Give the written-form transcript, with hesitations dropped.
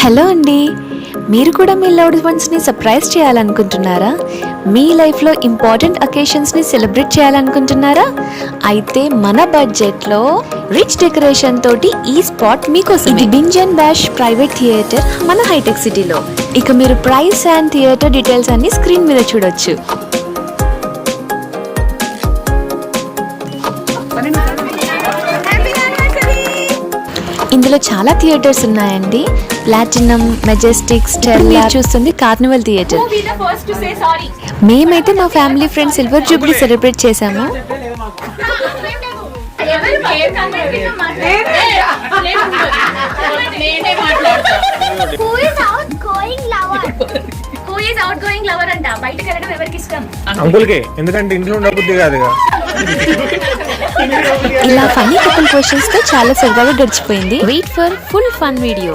Hello అండి, మీరు కూడా మీ లవ్డ్ వన్స్ని సర్ప్రైజ్ చేయాలనుకుంటున్నారా? మీ లైఫ్లో ఇంపార్టెంట్ అకేషన్స్ని సెలబ్రేట్ చేయాలనుకుంటున్నారా? అయితే మన బడ్జెట్లో రిచ్ డెకరేషన్ తోటి ఈ స్పాట్ మీకోసం. ఇది binge and bash private theatre మన హైటెక్ సిటీలో. ఇక మీరు ప్రైస్ అండ్ థియేటర్ డీటెయిల్స్ అన్ని స్క్రీన్ మీద చూడొచ్చు. ఇందులో చాలా థియేటర్స్ ఉన్నాయండి. ప్లాటినం, మెజెస్టిక్, స్టెల్లా చూస్తుంది కార్నివల్ థియేటర్. మేమైతే మా family friends silver Jubilee celebrate చేశాము. ఎందుకంటే ఇంట్లో ఉండబుద్ధి కాదుగా. ఇలా ఫన్నీ కపుల్ క్వశ్చన్స్ తో చాలా సరదాగా గడిచిపోయింది. Wait for full fun video.